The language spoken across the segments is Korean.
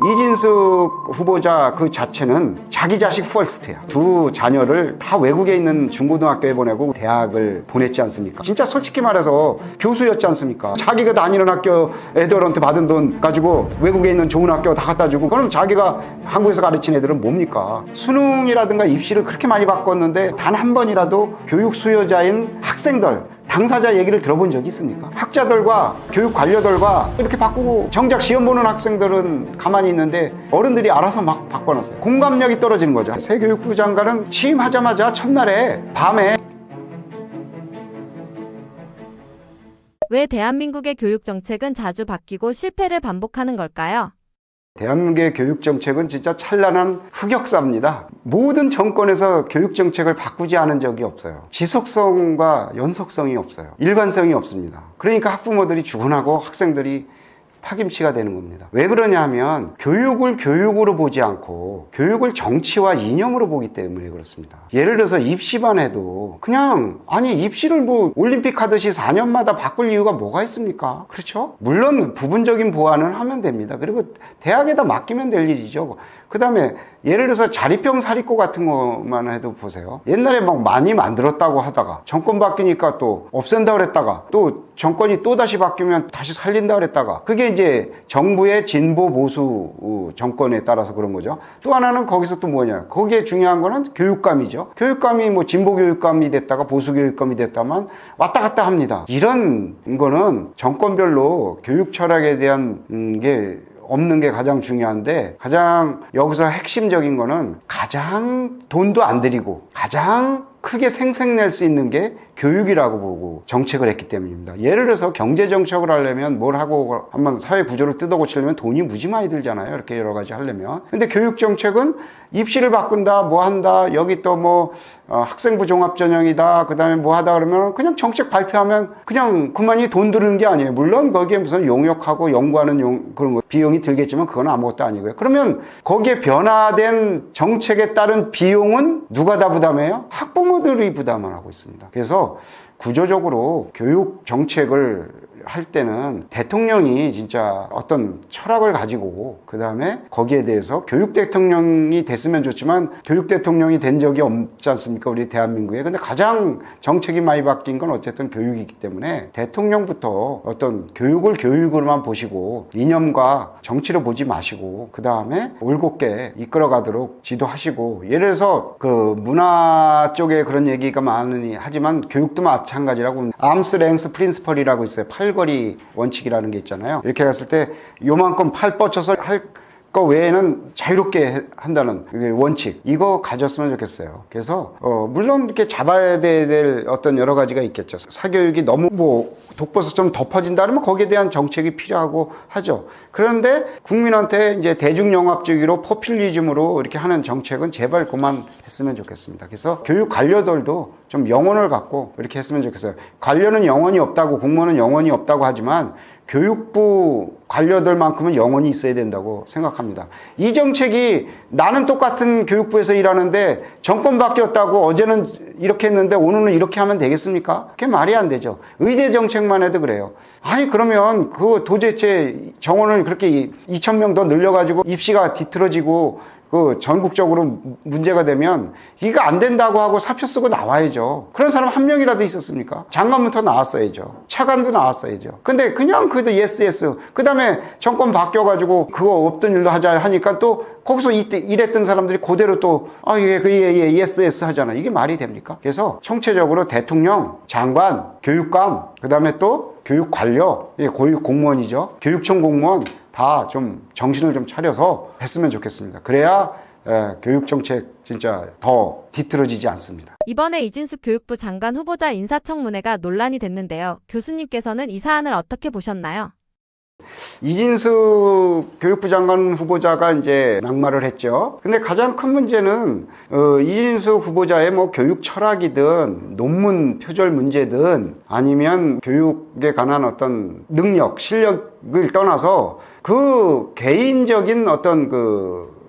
이진숙 후보자 그 자체는 자기 자식 퍼스트야. 두 자녀를 다 외국에 있는 중고등학교에 보내고 대학을 보냈지 않습니까? 진짜 솔직히 말해서 교수였지 않습니까? 자기가 다니는 학교 애들한테 받은 돈 가지고 외국에 있는 좋은 학교 다 갖다 주고, 그럼 자기가 한국에서 가르친 애들은 뭡니까? 수능이라든가 입시를 그렇게 많이 바꿨는데 단 한 번이라도 교육 수요자인 학생들, 당사자 얘기를 들어본 적이 있습니까? 학자들과 교육 관료들과 이렇게 바꾸고 정작 시험 보는 학생들은 가만히 있는데 어른들이 알아서 막 바꿔놨어요. 공감력이 떨어지는 거죠. 새 교육부 장관은 취임하자마자 첫날에 밤에 왜 대한민국의 교육 정책은 자주 바뀌고 실패를 반복하는 걸까요? 대한민국의 교육정책은 진짜 찬란한 흑역사입니다. 모든 정권에서 교육정책을 바꾸지 않은 적이 없어요. 지속성과 연속성이 없어요. 일관성이 없습니다. 그러니까 학부모들이 죽어나고 학생들이 파김치가 되는 겁니다. 왜 그러냐 하면 교육을 교육으로 보지 않고 교육을 정치와 이념으로 보기 때문에 그렇습니다. 예를 들어서 입시만 해도 그냥 입시를 뭐 올림픽 하듯이 4년마다 바꿀 이유가 뭐가 있습니까? 그렇죠? 물론 부분적인 보완은 하면 됩니다. 그리고 대학에다 맡기면 될 일이죠. 그 다음에 예를 들어서 자립형 사립고 같은 것만 해도 보세요. 옛날에 막 많이 만들었다고 하다가 정권 바뀌니까 또 없앤다 그랬다가 또 정권이 또 다시 바뀌면 다시 살린다 그랬다가, 그게 이제 정부의 진보 보수 정권에 따라서 그런 거죠. 또 하나는 거기서 또 뭐냐, 거기에 중요한 거는 교육감이죠. 교육감이 뭐 진보 교육감이 됐다가 보수 교육감이 됐다만 왔다 갔다 합니다. 이런 거는 정권별로 교육 철학에 대한 게 없는 게 가장 중요한데, 가장 여기서 핵심적인 거는 가장 돈도 안 들이고 가장 크게 생색낼 수 있는 게 교육이라고 보고 정책을 했기 때문입니다. 예를 들어서 경제 정책을 하려면 뭘 하고 한번 사회 구조를 뜯어 고치려면 돈이 무지 많이 들잖아요. 이렇게 여러 가지 하려면. 근데 교육 정책은 입시를 바꾼다, 뭐 한다, 여기 또 뭐 학생부 종합전형이다, 그 다음에 뭐 하다 그러면 그냥 정책 발표하면 그냥 그만이 돈 드는 게 아니에요. 물론 거기에 무슨 용역하고 연구하는 그런 거 비용이 들겠지만 그건 아무것도 아니고요. 그러면 거기에 변화된 정책에 따른 비용은 누가 다 부담해요? 학부모들이 부담을 하고 있습니다. 그래서 구조적으로 교육 정책을 할 때는 대통령이 진짜 어떤 철학을 가지고, 그 다음에 거기에 대해서 교육 대통령이 됐으면 좋지만 교육 대통령이 된 적이 없지 않습니까? 우리 대한민국에. 근데 가장 정책이 많이 바뀐 건 어쨌든 교육이기 때문에 대통령부터 어떤 교육을 교육으로만 보시고 이념과 정치로 보지 마시고, 그 다음에 올곧게 이끌어가도록 지도하시고, 예를 들어서 그 문화 쪽에 그런 얘기가 많으니 하지만 교육도 마찬가지라고, 암스 랭스 프린시펄이라고 있어요. 팔걸이 원칙이라는 게 있잖아요. 이렇게 갔을 때 요만큼 팔 뻗쳐서 할 거 외에는 자유롭게 한다는 원칙, 이거 가졌으면 좋겠어요. 그래서 물론 이렇게 잡아야 될 어떤 여러 가지가 있겠죠. 사교육이 너무 뭐 독버섯처럼 덮어진다 그러면 거기에 대한 정책이 필요하고 하죠. 그런데 국민한테 이제 대중영합주의로 포퓰리즘으로 이렇게 하는 정책은 제발 그만했으면 좋겠습니다. 그래서 교육 관료들도 좀 영혼을 갖고 이렇게 했으면 좋겠어요. 관료는 영혼이 없다고, 공무원은 영혼이 없다고 하지만 교육부 관료들만큼은 영혼이 있어야 된다고 생각합니다. 이 정책이 나는 똑같은 교육부에서 일하는데 정권 바뀌었다고 어제는 이렇게 했는데 오늘은 이렇게 하면 되겠습니까? 그게 말이 안 되죠. 의대 정책만 해도 그래요. 그러면 그 도대체 정원을 그렇게 2,000명 더 늘려가지고 입시가 뒤틀어지고 그 전국적으로 문제가 되면 이거 안 된다고 하고 사표 쓰고 나와야죠. 그런 사람 한 명이라도 있었습니까? 장관부터 나왔어야죠. 차관도 나왔어야죠. 근데 그냥 그래도 예스 그 다음에 정권 바뀌어가지고 그거 없던 일도 하자 하니까 또 거기서 일했던 사람들이 그대로 또 예스 하잖아. 이게 말이 됩니까? 그래서 총체적으로 대통령, 장관, 교육감, 그 다음에 또 교육 관료, 고육 공무원이죠. 교육청 공무원 다 좀 정신을 좀 차려서 했으면 좋겠습니다. 그래야 교육정책 진짜 더 뒤틀어지지 않습니다. 이번에 이진숙 교육부 장관 후보자 인사청문회가 논란이 됐는데요. 교수님께서는 이 사안을 어떻게 보셨나요? 이진숙 교육부 장관 후보자가 이제 낙마를 했죠. 근데 가장 큰 문제는 이진숙 후보자의 뭐 교육 철학이든 논문 표절 문제든 아니면 교육에 관한 어떤 능력, 실력을 떠나서 그 개인적인 어떤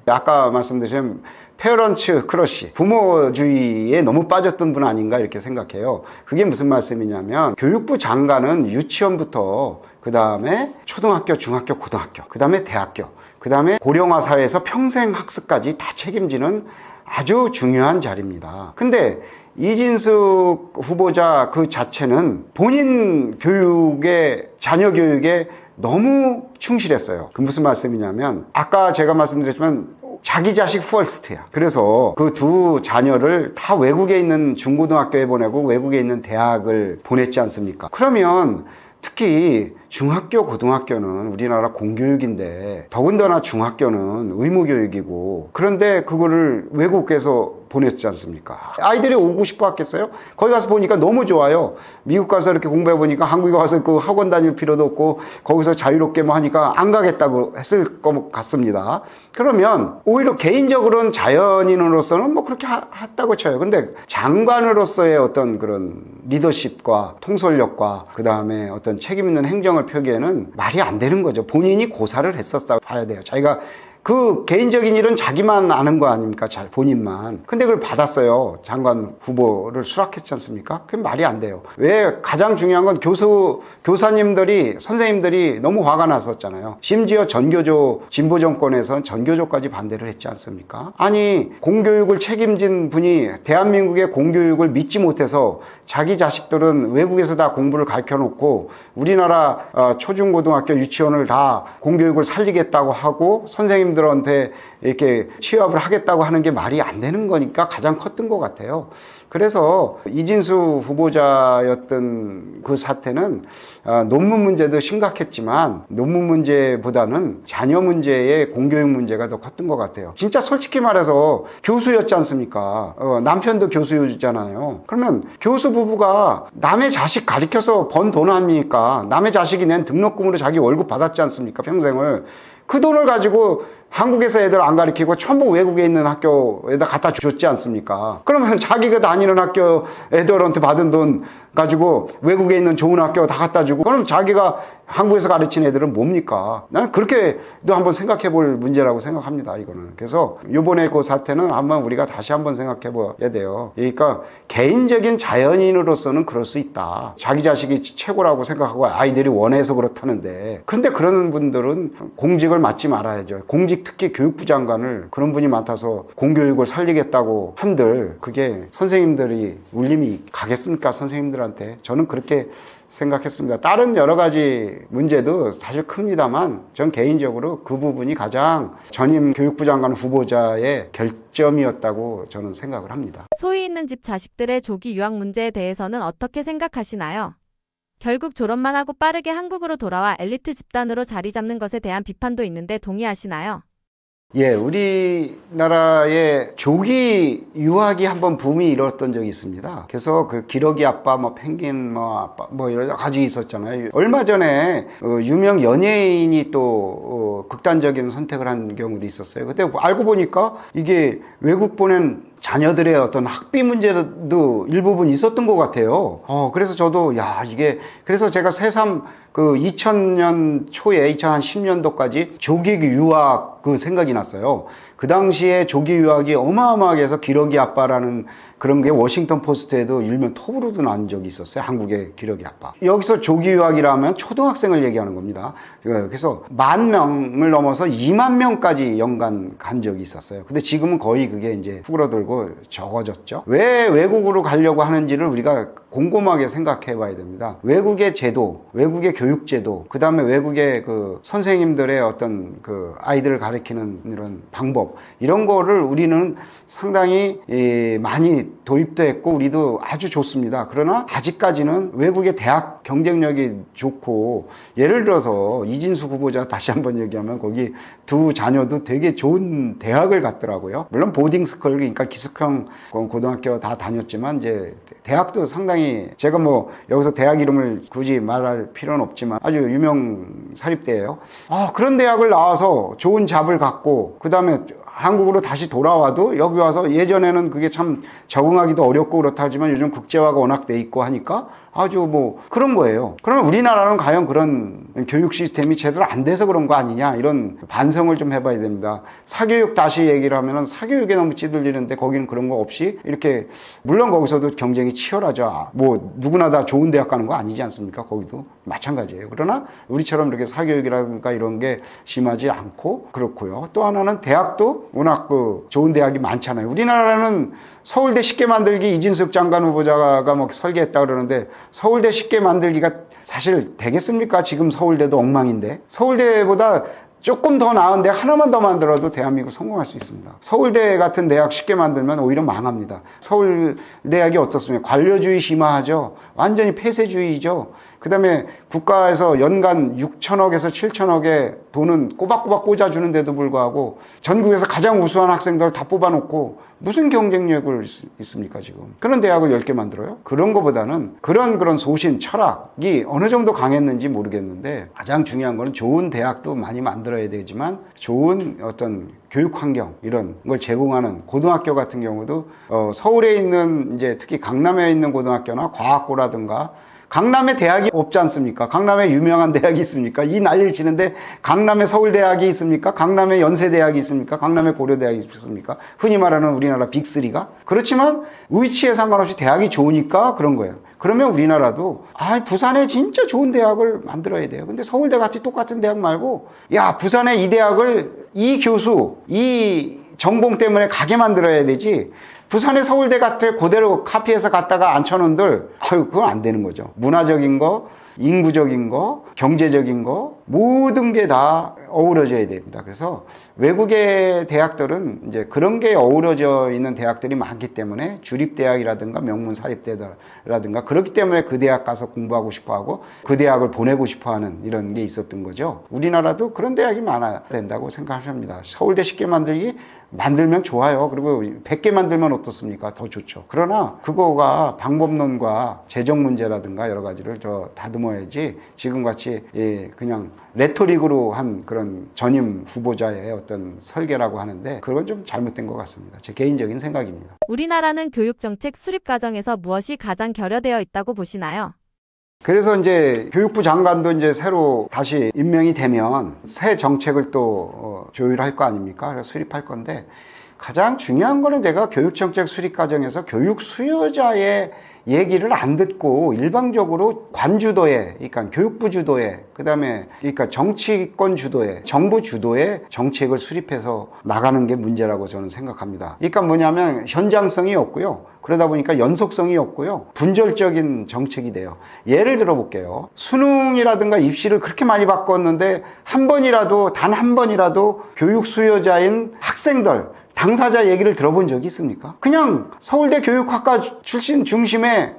아까 말씀드린 페어런츠 크러쉬, 부모주의에 너무 빠졌던 분 아닌가 이렇게 생각해요. 그게 무슨 말씀이냐면 교육부 장관은 유치원부터 그 다음에 초등학교, 중학교, 고등학교, 그 다음에 대학교, 그 그 다음에 고령화 사회에서 평생 학습까지 다 책임지는 아주 중요한 자리입니다. 근데 이진숙 후보자 그 자체는 본인 교육에, 자녀 교육에 너무 충실했어요. 그 무슨 말씀이냐면 아까 제가 말씀드렸지만 자기 자식 퍼스트야. 그래서 그 두 자녀를 다 외국에 있는 중고등학교에 보내고 외국에 있는 대학을 보냈지 않습니까? 그러면 특히 중학교, 고등학교는 우리나라 공교육인데 더군다나 중학교는 의무교육이고 그런데 그거를 외국에서 보냈지 않습니까? 아이들이 오고 싶어 했겠어요? 거기 가서 보니까 너무 좋아요. 미국 가서 이렇게 공부해 보니까 한국에 와서 그 학원 다닐 필요도 없고 거기서 자유롭게 뭐 하니까 안 가겠다고 했을 것 같습니다. 그러면 오히려 개인적으로는 자연인으로서는 뭐 그렇게 했다고 쳐요. 근데 장관으로서의 어떤 그런 리더십과 통솔력과 그 다음에 어떤 책임 있는 행정을 펴기에는 말이 안 되는 거죠. 본인이 고사를 했었다 봐야 돼요. 자기가 그 개인적인 일은 자기만 아는 거 아닙니까? 본인만. 근데 그걸 받았어요. 장관 후보를 수락했지 않습니까? 그게 말이 안 돼요. 왜? 가장 중요한 건 교사님들이, 선생님들이 너무 화가 났었잖아요. 심지어 전교조, 진보 정권에선 전교조까지 반대를 했지 않습니까? 아니, 공교육을 책임진 분이 대한민국의 공교육을 믿지 못해서 자기 자식들은 외국에서 다 공부를 가르쳐 놓고 우리나라 초중고등학교 유치원을 다 공교육을 살리겠다고 하고 선생님들한테 이렇게 취업을 하겠다고 하는 게 말이 안 되는 거니까 가장 컸던 것 같아요. 그래서 이진수 후보자였던 그 사태는 논문 문제도 심각했지만 논문 문제보다는 자녀 문제의 공교육 문제가 더 컸던 것 같아요. 진짜 솔직히 말해서 교수였지 않습니까? 남편도 교수잖아요. 그러면 교수 부부가 남의 자식 가르쳐서 번 돈 아닙니까? 남의 자식이 낸 등록금으로 자기 월급 받았지 않습니까? 평생을. 그 돈을 가지고 한국에서 애들 안 가르치고 전부 외국에 있는 학교에다 갖다 줬지 않습니까? 그러면 자기가 다니는 학교 애들한테 받은 돈 가지고 외국에 있는 좋은 학교 다 갖다 주고 그럼 자기가 한국에서 가르친 애들은 뭡니까? 나는 그렇게도 한번 생각해 볼 문제라고 생각합니다, 이거는. 그래서 이번에 그 사태는 한번 우리가 다시 한번 생각해 봐야 돼요. 그러니까 개인적인 자연인으로서는 그럴 수 있다. 자기 자식이 최고라고 생각하고 아이들이 원해서 그렇다는데. 근데 그런 분들은 공직을 맡지 말아야죠. 공직 특히 교육부 장관을 그런 분이 맡아서 공교육을 살리겠다고 한들 그게 선생님들이 울림이 가겠습니까? 선생님들한테. 저는 그렇게 생각했습니다. 다른 여러 가지 문제도 사실 큽니다만 전 개인적으로 그 부분이 가장 전임 교육부 장관 후보자의 결점이었다고 저는 생각을 합니다. 소위 있는 집 자식들의 조기 유학 문제에 대해서는 어떻게 생각하시나요? 결국 졸업만 하고 빠르게 한국으로 돌아와 엘리트 집단으로 자리 잡는 것에 대한 비판도 있는데 동의하시나요? 예, 우리나라의 조기 유학이 한번 붐이 일었던 적이 있습니다. 그래서 그 기러기 아빠, 뭐 펭귄, 뭐 아빠, 뭐 여러 가지 있었잖아요. 얼마 전에 유명 연예인이 또 극단적인 선택을 한 경우도 있었어요. 그때 알고 보니까 이게 외국 보낸 자녀들의 어떤 학비 문제도 일부분 있었던 것 같아요. 그래서 저도, 이게, 그래서 제가 새삼 그 2000년 초에 2010년도까지 조기 유학 그 생각이 났어요. 그 당시에 조기 유학이 어마어마하게 해서 기러기 아빠라는 그런 게 워싱턴 포스트에도 일면 톱으로도 난 적이 있었어요. 한국의 기러기 아빠. 여기서 조기 유학이라면 초등학생을 얘기하는 겁니다. 그래서 10,000명을 넘어서 20,000명까지 연간 간 적이 있었어요. 근데 지금은 거의 그게 이제 후그러들고 적어졌죠. 왜 외국으로 가려고 하는지를 우리가 곰곰하게 생각해 봐야 됩니다. 외국의 제도, 외국의 교육 제도, 그 다음에 외국의 그 선생님들의 어떤 그 아이들을 가르치는 이런 방법, 이런 거를 우리는 상당히 많이 도입도 했고 우리도 아주 좋습니다. 그러나 아직까지는 외국의 대학 경쟁력이 좋고, 예를 들어서 이진수 후보자 다시 한번 얘기하면 거기 두 자녀도 되게 좋은 대학을 갔더라고요. 물론 보딩스쿨, 그러니까 기숙형 고등학교 다 다녔지만 이제 대학도 상당히, 제가 뭐 여기서 대학 이름을 굳이 말할 필요는 없지만 아주 유명 사립대예요. 그런 대학을 나와서 좋은 잡을 갖고 그 다음에 한국으로 다시 돌아와도 여기 와서, 예전에는 그게 참 적응하기도 어렵고 그렇다 하지만 요즘 국제화가 워낙 돼 있고 하니까 아주 뭐 그런 거예요. 그러면 우리나라는 과연 그런 교육 시스템이 제대로 안 돼서 그런 거 아니냐, 이런 반성을 좀 해봐야 됩니다. 사교육 다시 얘기를 하면은 사교육에 너무 찌들리는데 거기는 그런 거 없이 이렇게, 물론 거기서도 경쟁이 치열하죠. 뭐 누구나 다 좋은 대학 가는 거 아니지 않습니까? 거기도 마찬가지예요. 그러나 우리처럼 이렇게 사교육이라든가 이런 게 심하지 않고 그렇고요. 또 하나는 대학도 워낙 그 좋은 대학이 많잖아요. 우리나라는 서울대 쉽게 만들기, 이진숙 장관 후보자가 뭐 설계했다 그러는데, 서울대 쉽게 만들기가 사실 되겠습니까? 지금 서울대도 엉망인데. 서울대보다 조금 더 나은 대학 하나만 더 만들어도 대한민국 성공할 수 있습니다. 서울대 같은 대학 쉽게 만들면 오히려 망합니다. 서울대학이 어떻습니까? 관료주의 심화하죠. 완전히 폐쇄주의죠. 그 다음에 국가에서 연간 6천억에서 7천억의 돈은 꼬박꼬박 꽂아주는데도 불구하고 전국에서 가장 우수한 학생들 다 뽑아놓고 무슨 경쟁력을 있습니까 지금? 그런 대학을 10개 만들어요? 그런 거보다는 그런 소신, 철학이 어느 정도 강했는지 모르겠는데, 가장 중요한 거는 좋은 대학도 많이 만들어야 되지만 좋은 어떤 교육 환경, 이런 걸 제공하는 고등학교 같은 경우도 서울에 있는, 이제 특히 강남에 있는 고등학교나 과학고라든가, 강남에 대학이 없지 않습니까? 강남에 유명한 대학이 있습니까? 이 난리를 치는데 강남에 서울대학이 있습니까? 강남에 연세대학이 있습니까? 강남에 고려대학이 있습니까? 흔히 말하는 우리나라 빅3가. 그렇지만 위치에 상관없이 대학이 좋으니까 그런 거예요. 그러면 우리나라도 부산에 진짜 좋은 대학을 만들어야 돼요. 근데 서울대 같이 똑같은 대학 말고, 야, 부산에 이 대학을 이 교수, 이 전공 때문에 가게 만들어야 되지, 부산의 서울대 같은 그대로 카피해서 갖다가 앉혀놓은들, 그건 안 되는 거죠. 문화적인 거, 인구적인 거, 경제적인 거, 모든 게 다 어우러져야 됩니다. 그래서 외국의 대학들은 이제 그런 게 어우러져 있는 대학들이 많기 때문에, 주립대학이라든가 명문 사립대라든가, 그렇기 때문에 그 대학 가서 공부하고 싶어 하고 그 대학을 보내고 싶어 하는 이런 게 있었던 거죠. 우리나라도 그런 대학이 많아야 된다고 생각합니다. 서울대 쉽게 만들면 좋아요. 그리고 100개 만들면 어떻습니까? 더 좋죠. 그러나 그거가 방법론과 재정 문제라든가 여러 가지를 다듬어야지, 지금같이 그냥 레토릭으로 한 그런 전임 후보자의 어떤 설계라고 하는데, 그건 좀 잘못된 것 같습니다. 제 개인적인 생각입니다. 우리나라는 교육정책 수립 과정에서 무엇이 가장 결여되어 있다고 보시나요? 그래서 이제 교육부 장관도 이제 새로 다시 임명이 되면 새 정책을 또 조율할 거 아닙니까? 그래서 수립할 건데, 가장 중요한 거는 제가 교육정책 수립 과정에서 교육 수요자의 얘기를 안 듣고 일방적으로 관주도에, 그러니까 교육부 주도에, 그다음에 그러니까 정치권 주도에, 정부 주도에 정책을 수립해서 나가는 게 문제라고 저는 생각합니다. 그러니까 뭐냐면 현장성이 없고요. 그러다 보니까 연속성이 없고요. 분절적인 정책이 돼요. 예를 들어 볼게요. 수능이라든가 입시를 그렇게 많이 바꿨는데 단 한 번이라도 교육 수요자인 학생들, 당사자 얘기를 들어본 적이 있습니까? 그냥 서울대 교육학과 출신 중심의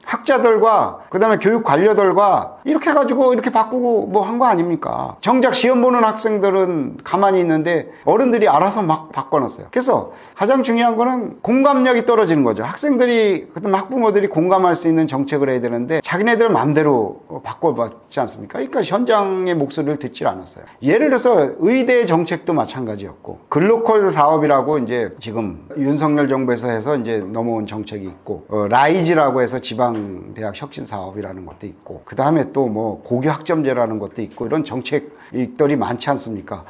학자들과 그다음에 교육 관료들과 이렇게 해가지고 이렇게 바꾸고 뭐 한 거 아닙니까? 정작 시험 보는 학생들은 가만히 있는데 어른들이 알아서 막 바꿔놨어요. 그래서 가장 중요한 거는 공감력이 떨어지는 거죠. 학생들이, 그다음 학부모들이 공감할 수 있는 정책을 해야 되는데 자기네들 마음대로 바꿔봤지 않습니까? 그러니까 현장의 목소리를 듣질 않았어요. 예를 들어서 의대 정책도 마찬가지였고, 글로컬 사업이라고 이제 지금 윤석열 정부에서 해서 이제 넘어온 정책이 있고, 라이즈라고 해서 지방 대학 혁신 사업이라는 것도 있고, 그 다음에 또 뭐 고교 학점제라는 것도 있고, 이런 정책들이 많지 않습니까?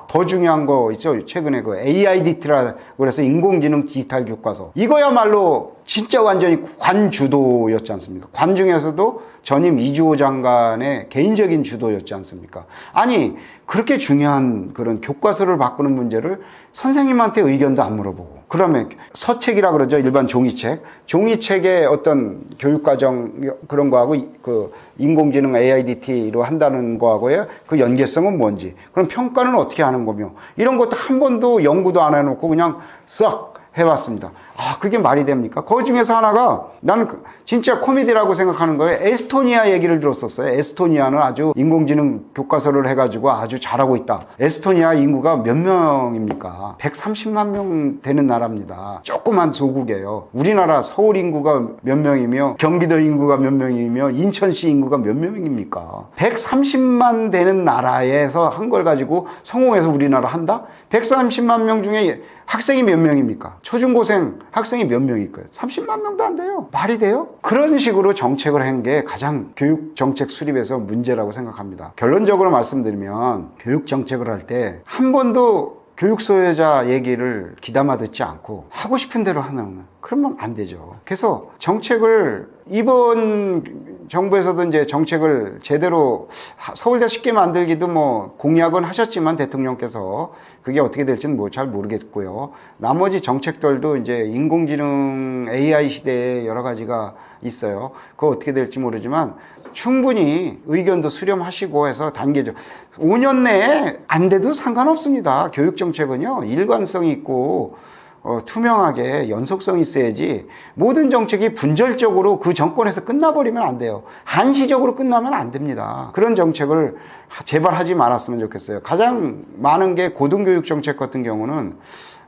더 중요한 거 있죠. 최근에 그 AIDT라고 그래서 인공지능 디지털 교과서, 이거야말로 진짜 완전히 관주도였지 않습니까? 관 중에서도 전임 이주호 장관의 개인적인 주도였지 않습니까? 아니, 그렇게 중요한 그런 교과서를 바꾸는 문제를 선생님한테 의견도 안 물어보고, 그러면 서책이라 그러죠. 일반 종이책. 종이책의 어떤 교육과정 그런 거하고 그 인공지능 AIDT로 한다는 거하고의 그 연계성은 뭔지, 그럼 평가는 어떻게 하는 거며, 이런 것도 한 번도 연구도 안 해놓고 그냥 썩 해봤습니다. 그게 말이 됩니까? 그 중에서 하나가 나는 진짜 코미디라고 생각하는 거예요. 에스토니아 얘기를 들었었어요. 에스토니아는 아주 인공지능 교과서를 해가지고 아주 잘하고 있다. 에스토니아 인구가 몇 명입니까? 130만 명 되는 나라입니다. 조그만 소국이에요. 우리나라 서울 인구가 몇 명이며, 경기도 인구가 몇 명이며, 인천시 인구가 몇 명입니까? 130만 되는 나라에서 한 걸 가지고 성공해서 우리나라 한다? 130만 명 중에 학생이 몇 명입니까? 초중고생 학생이 몇 명일 거예요? 30만 명도 안 돼요. 말이 돼요? 그런 식으로 정책을 한 게 가장 교육 정책 수립에서 문제라고 생각합니다. 결론적으로 말씀드리면 교육 정책을 할 때 한 번도 교육 소유자 얘기를 귀담아 듣지 않고 하고 싶은 대로 하는, 그러면 안 되죠. 그래서 정책을 이번 정부에서도 이제 정책을 제대로 서울대 쉽게 만들기도 뭐 공약은 하셨지만 대통령께서 그게 어떻게 될지는 뭐 잘 모르겠고요. 나머지 정책들도 이제 인공지능 AI 시대에 여러 가지가 있어요. 그거 어떻게 될지 모르지만 충분히 의견도 수렴하시고 해서 단계적 5년 내에 안 돼도 상관없습니다. 교육 정책은요, 일관성이 있고 투명하게 연속성이 있어야지 모든 정책이 분절적으로 그 정권에서 끝나버리면 안 돼요. 한시적으로 끝나면 안 됩니다. 그런 정책을 제발 하지 말았으면 좋겠어요. 가장 많은 게 고등교육 정책 같은 경우는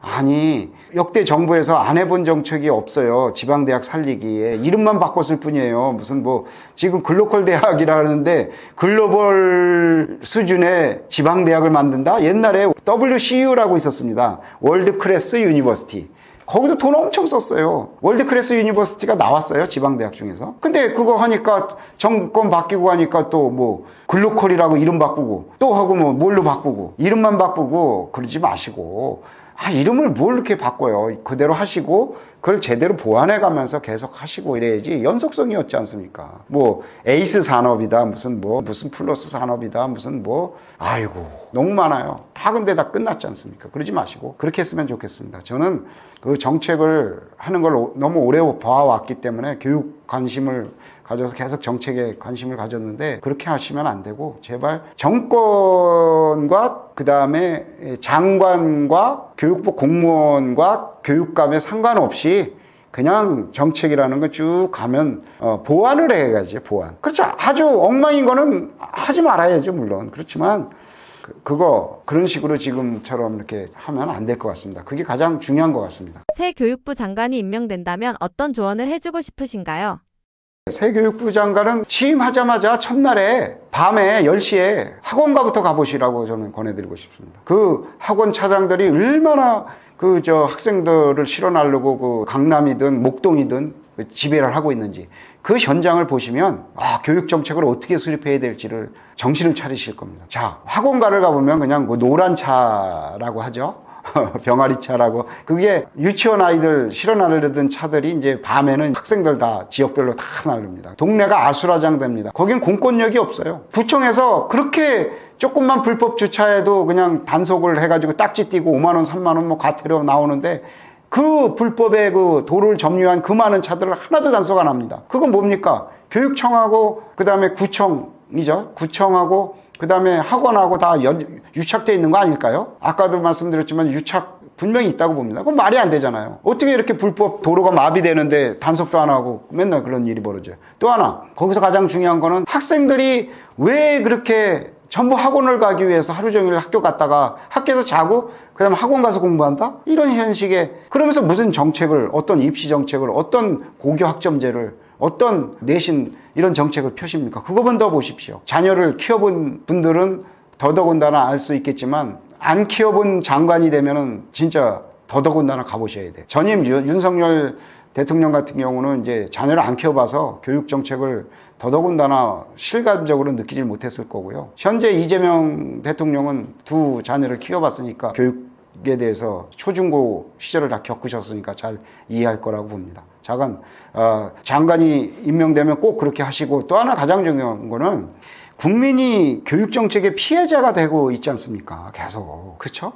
아니 역대 정부에서 안 해본 정책이 없어요. 지방대학 살리기에 이름만 바꿨을 뿐이에요. 무슨 뭐 지금 글로컬 대학이라는데 글로벌 수준의 지방대학을 만든다? 옛날에 WCU라고 있었습니다. 월드 클래스 유니버시티. 거기도 돈 엄청 썼어요. 월드 클래스 유니버시티가 나왔어요. 지방대학 중에서. 근데 그거 하니까 정권 바뀌고 하니까 또 뭐 글로컬이라고 이름 바꾸고 또 하고 뭐 뭘로 바꾸고 이름만 바꾸고 그러지 마시고 이름을 뭘 이렇게 바꿔요. 그대로 하시고 그걸 제대로 보완해 가면서 계속 하시고 이래야지 연속성이 없지 않습니까? 뭐 에이스 산업이다 무슨 플러스 산업이다 무슨 아이고 너무 많아요. 다 근데 다 끝났지 않습니까? 그러지 마시고 그렇게 했으면 좋겠습니다. 저는 그 정책을 하는 걸 너무 오래 봐왔기 때문에 교육 관심을 가져서 계속 정책에 관심을 가졌는데 그렇게 하시면 안 되고 제발 정권과 그 다음에 장관과 교육부 공무원과 교육감에 상관없이 그냥 정책이라는 거 쭉 가면 보완을 해야지. 보완. 그렇죠. 아주 엉망인 거는 하지 말아야죠. 물론 그렇지만 그런 식으로 지금처럼 이렇게 하면 안 될 것 같습니다. 그게 가장 중요한 것 같습니다. 새 교육부 장관이 임명된다면 어떤 조언을 해주고 싶으신가요? 새 교육부 장관은 취임하자마자 첫날에 밤에 10시에 학원가부터 가보시라고 저는 권해드리고 싶습니다. 그 학원 차장들이 얼마나 학생들을 실어나르고 강남이든 목동이든 지배를 하고 있는지 그 현장을 보시면 교육 정책을 어떻게 수립해야 될지를 정신을 차리실 겁니다. 자, 학원가를 가보면 그냥 노란 차라고 하죠. 병아리 차라고. 그게 유치원 아이들 실어 나르던 차들이 이제 밤에는 학생들 다 지역별로 다 나릅니다. 동네가 아수라장됩니다. 거긴 공권력이 없어요. 구청에서 그렇게 조금만 불법 주차해도 그냥 단속을 해가지고 딱지 띄고 5만원, 3만원 과태료 나오는데 그 불법의 그 도로를 점유한 그 많은 차들을 하나도 단속 안 합니다. 그건 뭡니까? 교육청하고 그 다음에 구청이죠. 구청하고 그 다음에 학원하고 다 유착되어 있는 거 아닐까요? 아까도 말씀드렸지만 유착 분명히 있다고 봅니다. 그건 말이 안 되잖아요. 어떻게 이렇게 불법 도로가 마비되는데 단속도 안 하고 맨날 그런 일이 벌어져요. 또 하나, 거기서 가장 중요한 거는 학생들이 왜 그렇게 전부 학원을 가기 위해서 하루 종일 학교 갔다가 학교에서 자고 그 다음에 학원 가서 공부한다? 이런 현식에 그러면서 무슨 정책을 어떤 입시 정책을 어떤 고교 학점제를 어떤 내신 이런 정책을 펴십니까? 그거만 더 보십시오. 자녀를 키워본 분들은 더더군다나 알 수 있겠지만 안 키워본 장관이 되면은 진짜 더더군다나 가보셔야 돼. 전임 윤석열 대통령 같은 경우는 이제 자녀를 안 키워봐서 교육 정책을 더더군다나 실감적으로 느끼질 못했을 거고요. 현재 이재명 대통령은 두 자녀를 키워봤으니까 교육에 대해서 초중고 시절을 다 겪으셨으니까 잘 이해할 거라고 봅니다. 장관이 임명되면 꼭 그렇게 하시고 또 하나 가장 중요한 거는 국민이 교육 정책의 피해자가 되고 있지 않습니까? 계속. 그렇죠?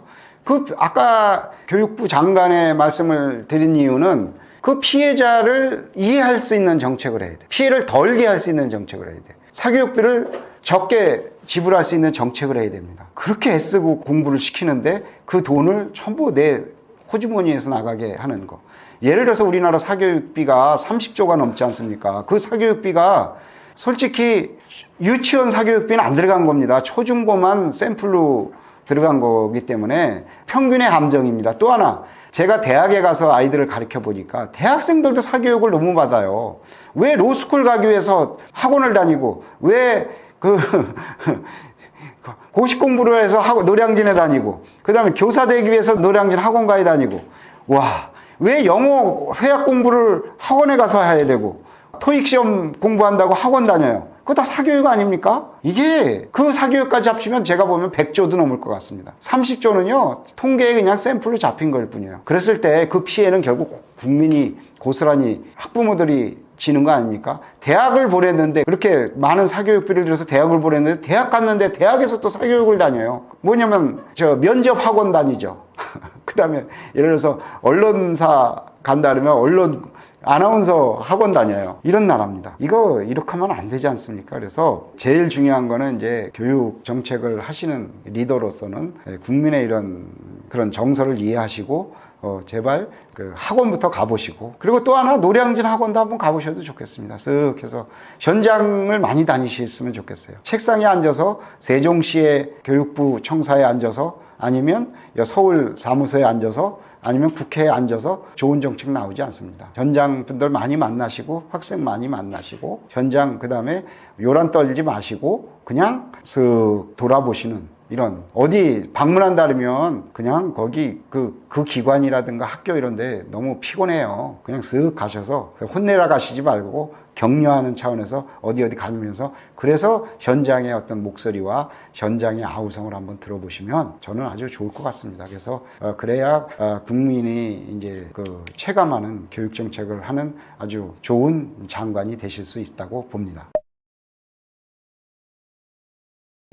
아까 교육부 장관의 말씀을 드린 이유는 그 피해자를 이해할 수 있는 정책을 해야 돼. 피해를 덜게 할 수 있는 정책을 해야 돼. 사교육비를 적게 지불할 수 있는 정책을 해야 됩니다. 그렇게 애쓰고 공부를 시키는데 그 돈을 전부 내 호주머니에서 나가게 하는 거. 예를 들어서 우리나라 사교육비가 30조가 넘지 않습니까? 그 사교육비가 솔직히 유치원 사교육비는 안 들어간 겁니다. 초중고만 샘플로 들어간 거기 때문에 평균의 함정입니다. 또 하나, 제가 대학에 가서 아이들을 가르쳐 보니까 대학생들도 사교육을 너무 받아요. 왜 로스쿨 가기 위해서 학원을 다니고 왜 고시 공부를 해서 노량진에 다니고 그 다음에 교사 되기 위해서 노량진 학원가에 다니고 와 왜 영어 회화 공부를 학원에 가서 해야 되고 토익 시험 공부한다고 학원 다녀요? 그거 다 사교육 아닙니까? 이게 그 사교육까지 합치면 제가 보면 100조도 넘을 것 같습니다. 30조는요 통계에 그냥 샘플로 잡힌 걸 뿐이에요. 그랬을 때 그 피해는 결국 국민이 고스란히 학부모들이 지는 거 아닙니까? 대학을 보냈는데 그렇게 많은 사교육비를 들여서 대학을 보냈는데 대학 갔는데 대학에서 또 사교육을 다녀요. 뭐냐면 저 면접 학원 다니죠. 그 다음에 예를 들어서 언론사 간다 그러면 언론 아나운서 학원 다녀요. 이런 나라입니다. 이거 이렇게 하면 안 되지 않습니까? 그래서 제일 중요한 거는 이제 교육 정책을 하시는 리더로서는 국민의 이런 그런 정서를 이해하시고 제발 그 학원부터 가보시고, 그리고 또 하나 노량진 학원도 한번 가보셔도 좋겠습니다. 쓱 해서 현장을 많이 다니셨으면 좋겠어요. 책상에 앉아서 세종시의 교육부 청사에 앉아서 아니면 서울 사무소에 앉아서 아니면 국회에 앉아서 좋은 정책 나오지 않습니다. 현장 분들 많이 만나시고 학생 많이 만나시고 현장 그다음에 요란 떨지 마시고 그냥 쓱 돌아보시는, 이런 어디 방문한다 그러면 그냥 거기 그 기관이라든가 학교 이런데 너무 피곤해요. 그냥 쓱 가셔서 혼내라 가시지 말고 격려하는 차원에서 어디 가면서, 그래서 현장의 어떤 목소리와 현장의 아우성을 한번 들어보시면 저는 아주 좋을 것 같습니다. 그래서 그래야 국민이 이제 그 체감하는 교육 정책을 하는 아주 좋은 장관이 되실 수 있다고 봅니다.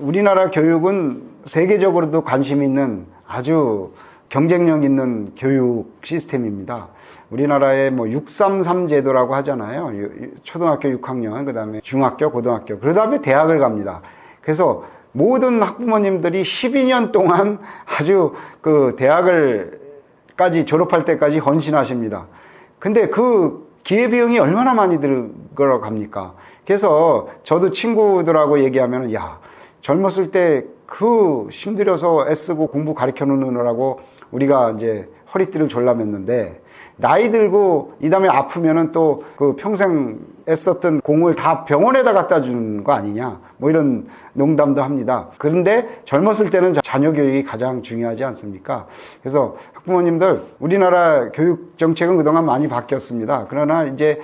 우리나라 교육은 세계적으로도 관심 있는 아주 경쟁력 있는 교육 시스템입니다. 우리나라에 뭐 633 제도라고 하잖아요. 초등학교 6학년, 그 다음에 중학교, 고등학교, 그 다음에 대학을 갑니다. 그래서 모든 학부모님들이 12년 동안 아주 그 대학을까지 졸업할 때까지 헌신하십니다. 근데 그 기회비용이 얼마나 많이 들어갑니까? 그래서 저도 친구들하고 얘기하면, 야, 젊었을 때 그 힘들여서 애쓰고 공부 가르쳐 놓느라고 우리가 이제 허리띠를 졸라맸는데, 나이 들고 이 다음에 아프면은 또 그 평생 애썼던 공을 다 병원에다 갖다 주는 거 아니냐, 뭐 이런 농담도 합니다. 그런데 젊었을 때는 자녀 교육이 가장 중요하지 않습니까? 그래서 학부모님들, 우리나라 교육 정책은 그동안 많이 바뀌었습니다. 그러나 이제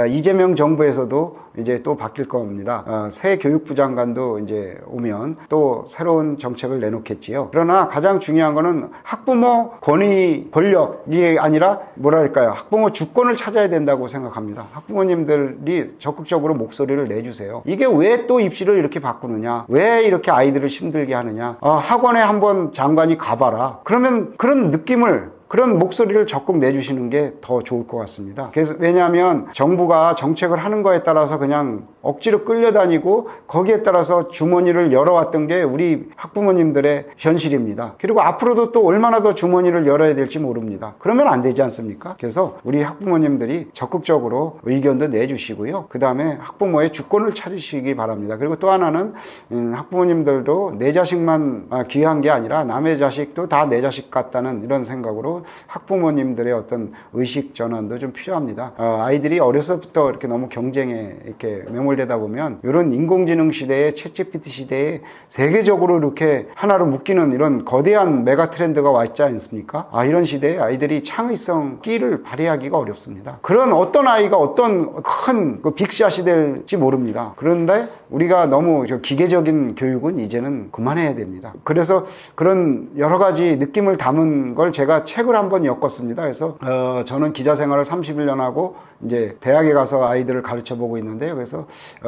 이재명 정부에서도 이제 또 바뀔 겁니다. 새 교육부 장관도 이제 오면 또 새로운 정책을 내놓겠지요. 그러나 가장 중요한 거는 학부모 권위, 권력이 아니라 뭐랄까요, 학부모 주권을 찾아야 된다고 생각합니다. 학부모님들이 적극적으로 목소리를 내주세요. 이게 왜 또 입시를 이렇게 바꾸느냐, 왜 이렇게 아이들을 힘들게 하느냐, 학원에 한번 장관이 가봐라. 그러면 그런 느낌을, 그런 목소리를 적극 내주시는 게 더 좋을 것 같습니다. 그래서 왜냐하면 정부가 정책을 하는 거에 따라서 그냥 억지로 끌려다니고 거기에 따라서 주머니를 열어왔던 게 우리 학부모님들의 현실입니다. 그리고 앞으로도 또 얼마나 더 주머니를 열어야 될지 모릅니다. 그러면 안 되지 않습니까? 그래서 우리 학부모님들이 적극적으로 의견도 내주시고요. 그 다음에 학부모의 주권을 찾으시기 바랍니다. 그리고 또 하나는 학부모님들도 내 자식만 귀한 게 아니라 남의 자식도 다 내 자식 같다는 이런 생각으로 학부모님들의 어떤 의식 전환도 좀 필요합니다. 아이들이 어려서부터 이렇게 너무 경쟁에 이렇게 매몰되다 보면 이런 인공지능 시대에 챗GPT 시대에 세계적으로 이렇게 하나로 묶이는 이런 거대한 메가 트렌드가 와 있지 않습니까? 이런 시대에 아이들이 창의성, 끼를 발휘하기가 어렵습니다. 그런 어떤 아이가 어떤 큰 빅샷이 될지 모릅니다. 그런데 우리가 너무 기계적인 교육은 이제는 그만해야 됩니다. 그래서 그런 여러 가지 느낌을 담은 걸 제가 책을 한번 엮었습니다. 그래서 저는 기자 생활을 31년 하고 이제 대학에 가서 아이들을 가르쳐 보고 있는데요. 그래서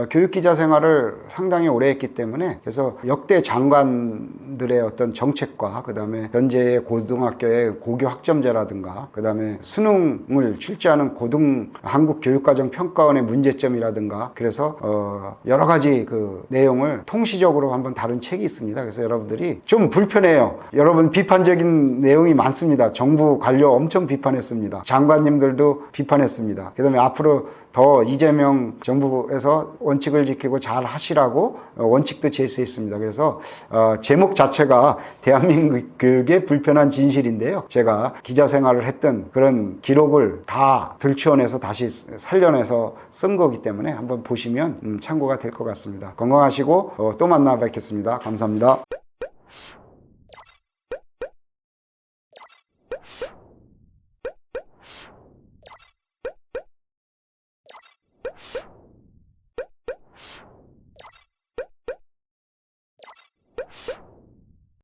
교육 기자 생활을 상당히 오래 했기 때문에, 그래서 역대 장관들의 어떤 정책과 그다음에 현재의 고등학교의 고교 학점제라든가 그다음에 수능을 출제하는 한국교육과정평가원의 문제점이라든가, 그래서 여러 가지 그 내용을 통시적으로 한번 다룬 책이 있습니다. 그래서 여러분들이 좀 불편해요. 여러분 비판적인 내용이 많습니다. 정부 관료 엄청 비판했습니다. 장관님들도 비판했습니다. 그 다음에 앞으로 더 이재명 정부에서 원칙을 지키고 잘 하시라고 원칙도 제시했습니다. 그래서 제목 자체가 대한민국 교육의 불편한 진실인데요. 제가 기자 생활을 했던 그런 기록을 다 들추어내서 다시 살려내서 쓴 거기 때문에 한번 보시면 참고가 될 것 같습니다. 건강하시고 또 만나 뵙겠습니다. 감사합니다.